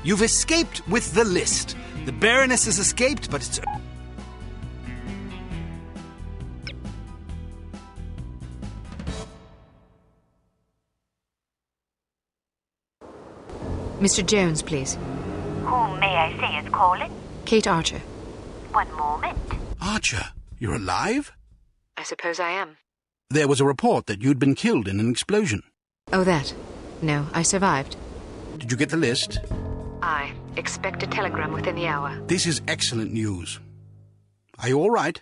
You've escaped with the list. The Baroness has escaped, but it's... Mr. Jones, please. Whom may I say is calling? Kate Archer. One moment. Archer, you're alive? I suppose I am. There was a report that you'd been killed in an explosion. Oh, that. No, I survived. Did you get the list? I expect a telegram within the hour. This is excellent news. Are you all right?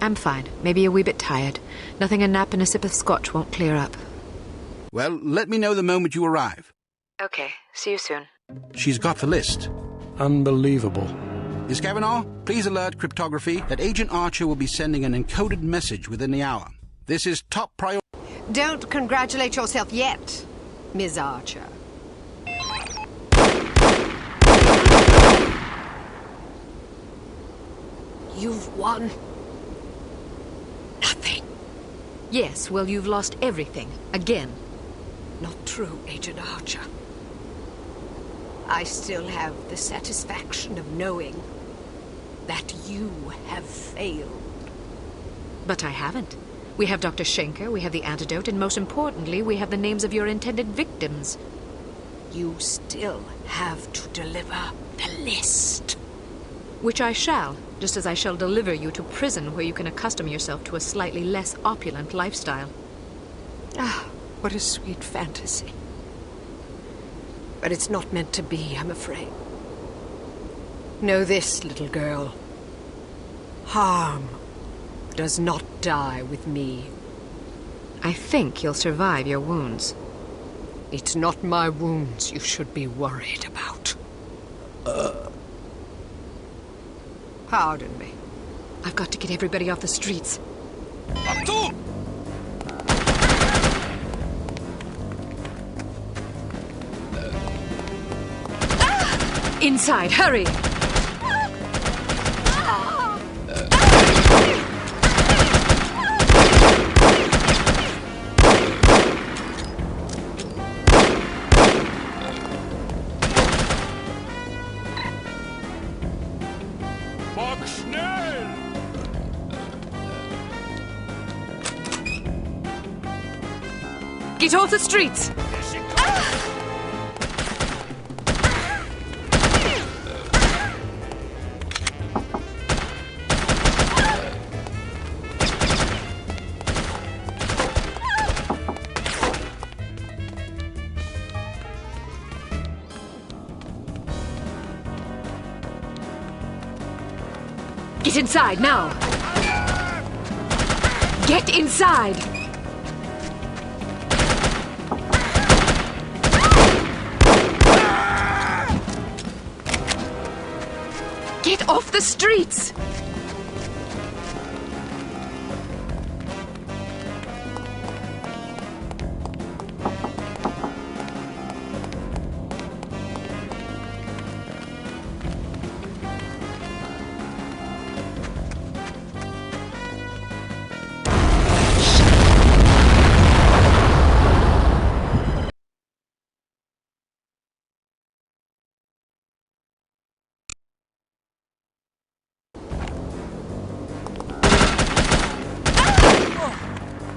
I'm fine. Maybe a wee bit tired. Nothing a nap and a sip of scotch won't clear up. Well, let me know the moment you arrive. Okay, see you soon. She's got the list. Unbelievable. Miss Kavanaugh, please alert cryptography that Agent Archer will be sending an encoded message within the hour. This is top priority. Don't congratulate yourself yet, Ms. Archer. You've won nothing. Yes, well, you've lost everything. Again. Not true, Agent Archer. I still have the satisfaction of knowing that you have failed. But I haven't. We have Dr. Schenker, we have the antidote, and most importantly, we have the names of your intended victims. You still have to deliver the list. Which I shall, just as I shall deliver you to prison where you can accustom yourself to a slightly less opulent lifestyle. Ah, what a sweet fantasy. But it's not meant to be, I'm afraid. Know this, little girl. Harm does not die with me. I think you'll survive your wounds. It's not my wounds you should be worried about. Pardon me. I've got to get everybody off the streets. Inside, hurry! Get off the streets! Get inside, now! Get inside! Get off the streets!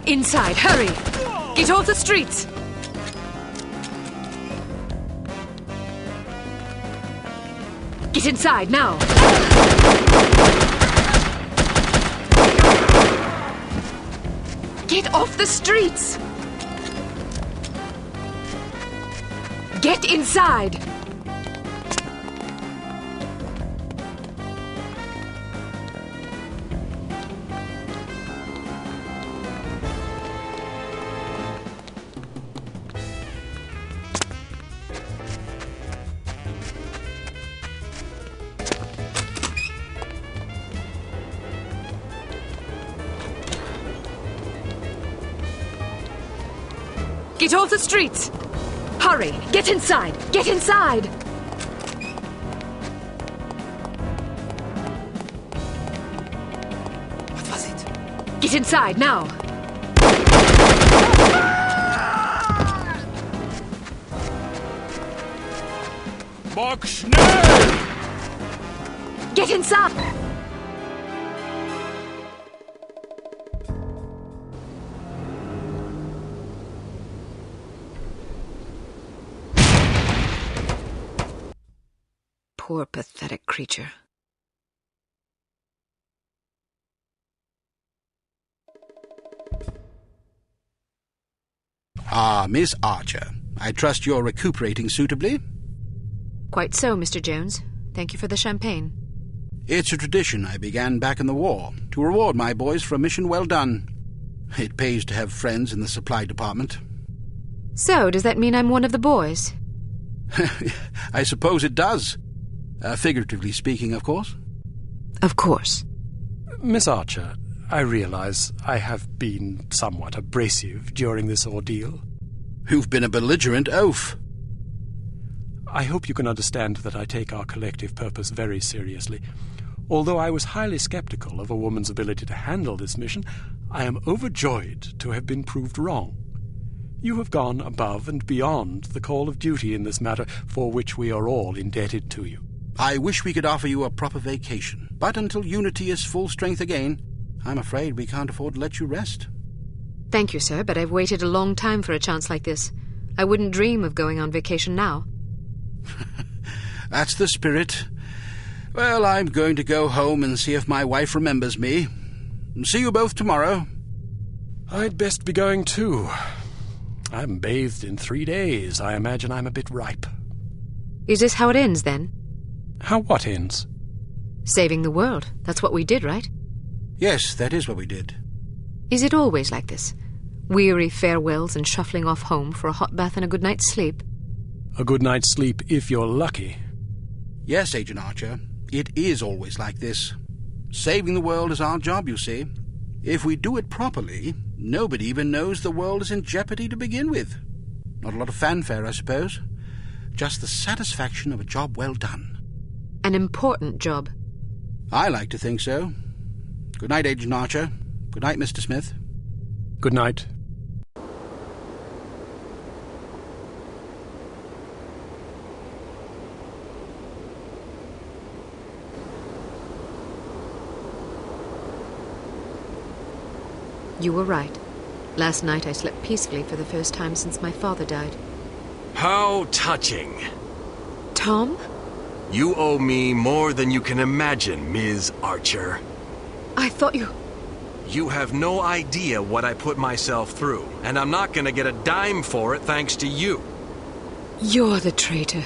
Inside, hurry! Get off the streets! Get inside, now! Get off the streets! Get inside! Get off the streets! Hurry! Get inside! Get inside! What was it? Get inside, now! Mach schnell! Get inside! Poor, pathetic creature. Ah, Miss Archer. I trust you're recuperating suitably? Quite so, Mr. Jones. Thank you for the champagne. It's a tradition I began back in the war, to reward my boys for a mission well done. It pays to have friends in the supply department. So, does that mean I'm one of the boys? I suppose it does. Figuratively speaking, of course. Of course. Miss Archer, I realize I have been somewhat abrasive during this ordeal. You've been a belligerent oaf. I hope you can understand that I take our collective purpose very seriously. Although I was highly skeptical of a woman's ability to handle this mission, I am overjoyed to have been proved wrong. You have gone above and beyond the call of duty in this matter, for which we are all indebted to you. I wish we could offer you a proper vacation, but until Unity is full strength again, I'm afraid we can't afford to let you rest. Thank you, sir, but I've waited a long time for a chance like this. I wouldn't dream of going on vacation now. That's the spirit. Well, I'm going to go home and see if my wife remembers me. See you both tomorrow. I'd best be going too. I haven't bathed in 3 days. I imagine I'm a bit ripe. Is this how it ends, then? How what ends? Saving the world. That's what we did, right? Yes, that is what we did. Is it always like this? Weary farewells and shuffling off home for a hot bath and a good night's sleep? A good night's sleep if you're lucky. Yes, Agent Archer, it is always like this. Saving the world is our job, you see. If we do it properly, nobody even knows the world is in jeopardy to begin with. Not a lot of fanfare, I suppose. Just the satisfaction of a job well done. An important job. I like to think so. Good night, Agent Archer. Good night, Mr. Smith. Good night. You were right. Last night I slept peacefully for the first time since my father died. How touching. Tom? You owe me more than you can imagine, Ms. Archer. I thought you... You have no idea what I put myself through, and I'm not gonna get a dime for it thanks to you. You're the traitor.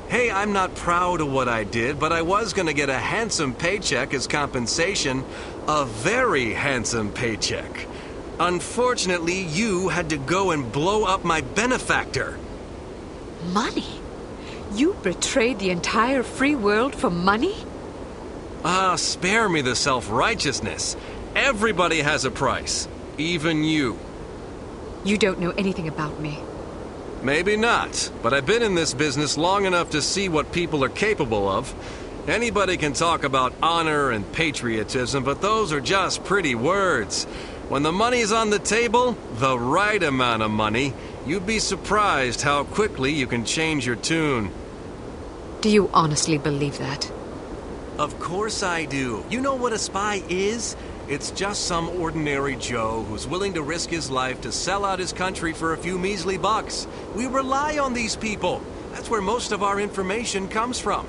Hey, I'm not proud of what I did, but I was gonna get a handsome paycheck as compensation. A very handsome paycheck. Unfortunately, you had to go and blow up my benefactor. Money? You betrayed the entire free world for money? Ah, spare me the self-righteousness. Everybody has a price. Even you. You don't know anything about me. Maybe not, but I've been in this business long enough to see what people are capable of. Anybody can talk about honor and patriotism, but those are just pretty words. When the money's on the table, the right amount of money, you'd be surprised how quickly you can change your tune. Do you honestly believe that? Of course I do. You know what a spy is? It's just some ordinary Joe who's willing to risk his life to sell out his country for a few measly bucks. We rely on these people. That's where most of our information comes from.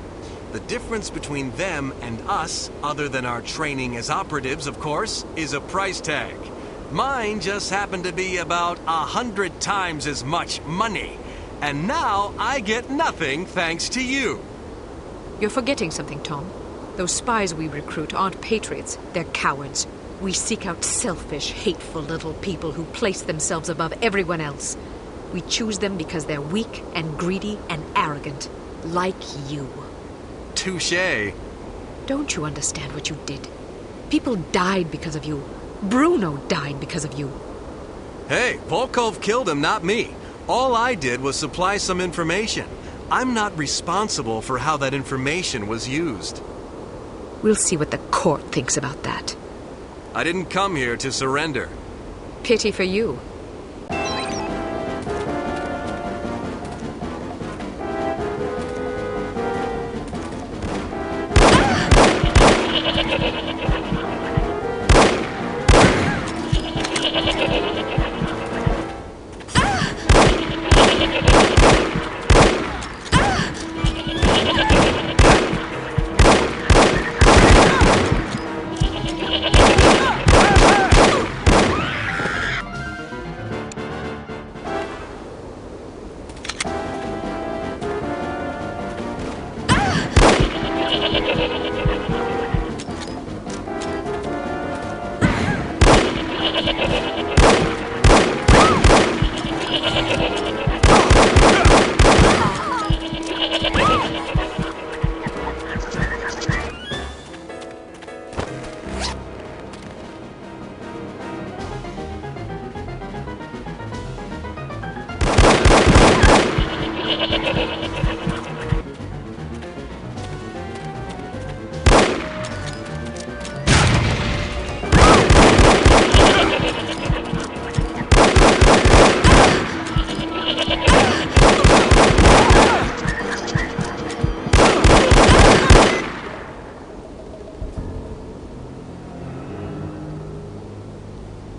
The difference between them and us, other than our training as operatives, of course, is a price tag. Mine just happened to be about 100 times as much money. And now I get nothing thanks to you. You're forgetting something, Tom. Those spies we recruit aren't patriots. They're cowards. We seek out selfish, hateful little people who place themselves above everyone else. We choose them because they're weak and greedy and arrogant. Like you. Touché. Don't you understand what you did? People died because of you. Bruno died because of you. Hey, Volkov killed him, not me. All I did was supply some information. I'm not responsible for how that information was used. We'll see what the court thinks about that. I didn't come here to surrender. Pity for you.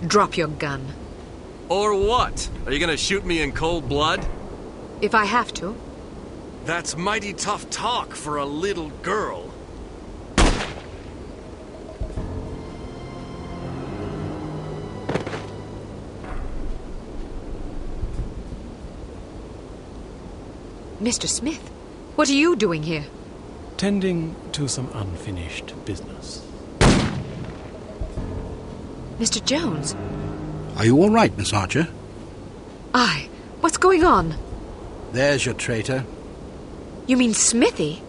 Drop your gun. Or what? Are you gonna shoot me in cold blood? If I have to. That's mighty tough talk for a little girl. Mr. Smith, what are you doing here? Tending to some unfinished business. Mr. Jones? Are you all right, Miss Archer? Aye. What's going on? There's your traitor. You mean Smithy?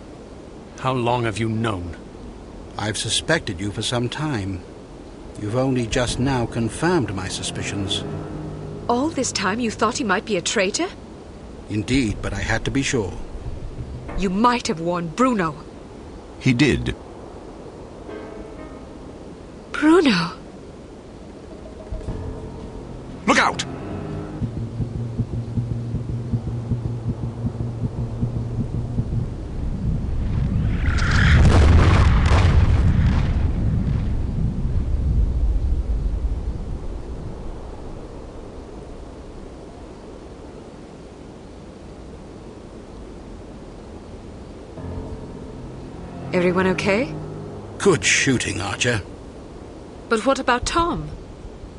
How long have you known? I've suspected you for some time. You've only just now confirmed my suspicions. All this time you thought he might be a traitor? Indeed, but I had to be sure. You might have warned Bruno. He did. Bruno? Look out! Everyone okay? Good shooting, Archer. But what about Tom?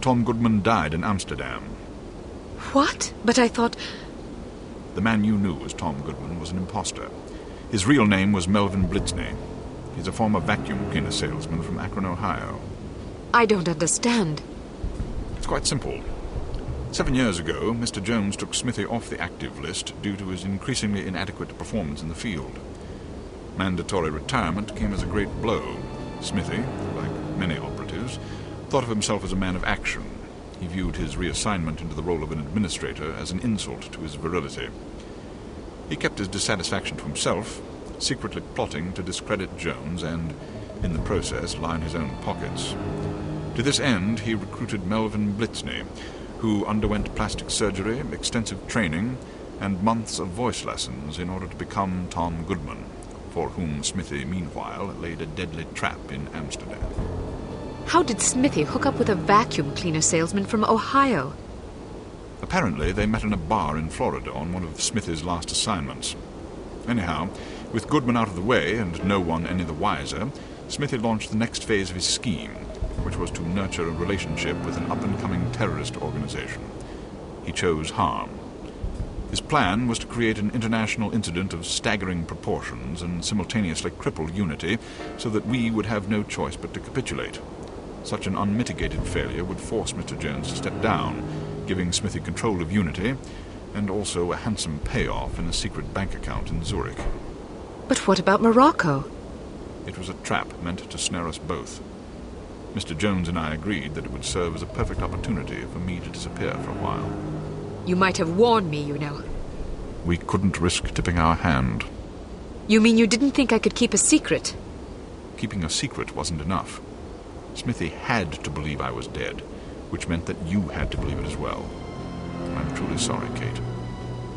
Tom Goodman died in Amsterdam. What? But I thought... The man you knew as Tom Goodman was an imposter. His real name was Melvin Blitzney. He's a former vacuum cleaner salesman from Akron, Ohio. I don't understand. It's quite simple. 7 years ago, Mr. Jones took Smithy off the active list due to his increasingly inadequate performance in the field. Mandatory retirement came as a great blow. Smithy, like many operatives, thought of himself as a man of action. He viewed his reassignment into the role of an administrator as an insult to his virility. He kept his dissatisfaction to himself, secretly plotting to discredit Jones and, in the process, line his own pockets. To this end, he recruited Melvin Blitzney, who underwent plastic surgery, extensive training, and months of voice lessons in order to become Tom Goodman, for whom Smithy, meanwhile, laid a deadly trap in Amsterdam. How did Smithy hook up with a vacuum cleaner salesman from Ohio? Apparently, they met in a bar in Florida on one of Smithy's last assignments. Anyhow, with Goodman out of the way and no one any the wiser, Smithy launched the next phase of his scheme, which was to nurture a relationship with an up-and-coming terrorist organization. He chose harm. His plan was to create an international incident of staggering proportions and simultaneously cripple Unity so that we would have no choice but to capitulate. Such an unmitigated failure would force Mr. Jones to step down, giving Smithy control of Unity and also a handsome payoff in a secret bank account in Zurich. But what about Morocco? It was a trap meant to snare us both. Mr. Jones and I agreed that it would serve as a perfect opportunity for me to disappear for a while. You might have warned me, you know. We couldn't risk tipping our hand. You mean you didn't think I could keep a secret? Keeping a secret wasn't enough. Smithy had to believe I was dead, which meant that you had to believe it as well. I'm truly sorry, Kate.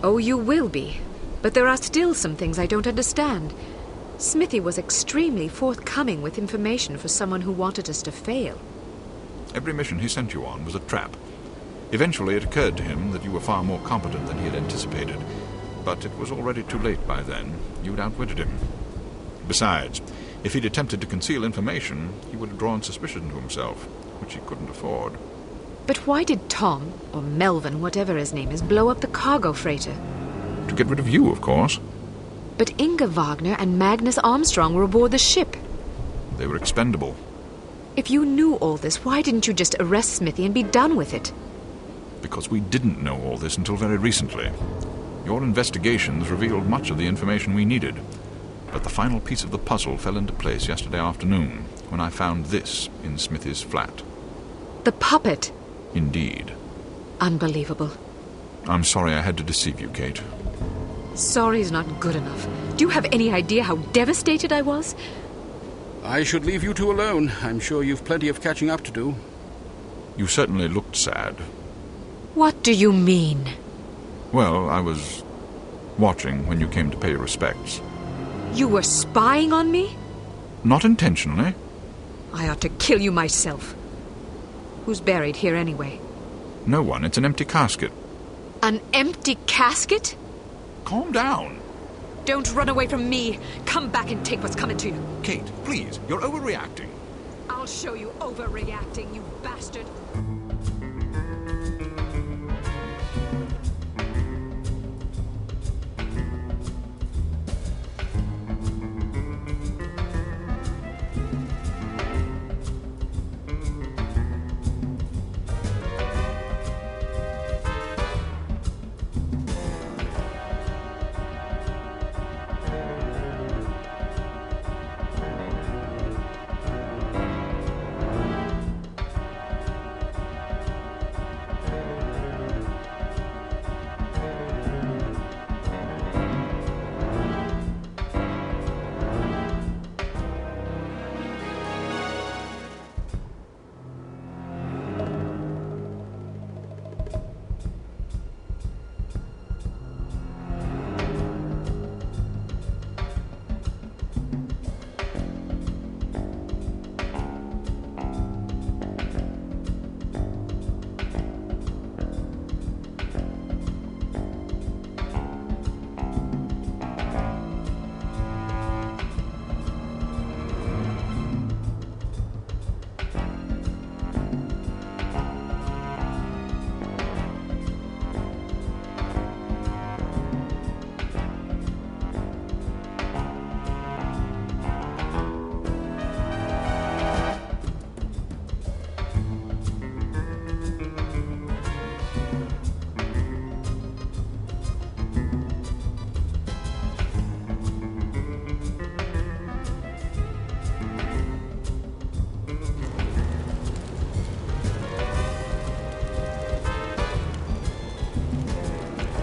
Oh, you will be. But there are still some things I don't understand. Smithy was extremely forthcoming with information for someone who wanted us to fail. Every mission he sent you on was a trap. Eventually it occurred to him that you were far more competent than he had anticipated, but it was already too late by then. You'd outwitted him. Besides, if he'd attempted to conceal information, he would have drawn suspicion to himself, which he couldn't afford. But why did Tom, or Melvin, whatever his name is, blow up the cargo freighter? To get rid of you, of course. But Inga Wagner and Magnus Armstrong were aboard the ship. They were expendable. If you knew all this, why didn't you just arrest Smithy and be done with it? Because we didn't know all this until very recently. Your investigations revealed much of the information we needed. But the final piece of the puzzle fell into place yesterday afternoon, when I found this in Smithy's flat. The puppet? Indeed. Unbelievable. I'm sorry I had to deceive you, Kate. Sorry's not good enough. Do you have any idea how devastated I was? I should leave you two alone. I'm sure you've plenty of catching up to do. You certainly looked sad. What do you mean? Well, I was watching when you came to pay your respects. You were spying on me? Not intentionally. I ought to kill you myself. Who's buried here anyway? No one. It's an empty casket. An empty casket? Calm down. Don't run away from me. Come back and take what's coming to you. Kate, please. You're overreacting. I'll show you overreacting, you bastard.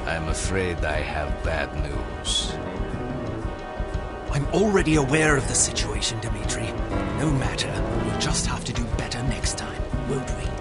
I'm afraid I have bad news. I'm already aware of the situation, Dimitri. No matter. We'll just have to do better next time, won't we?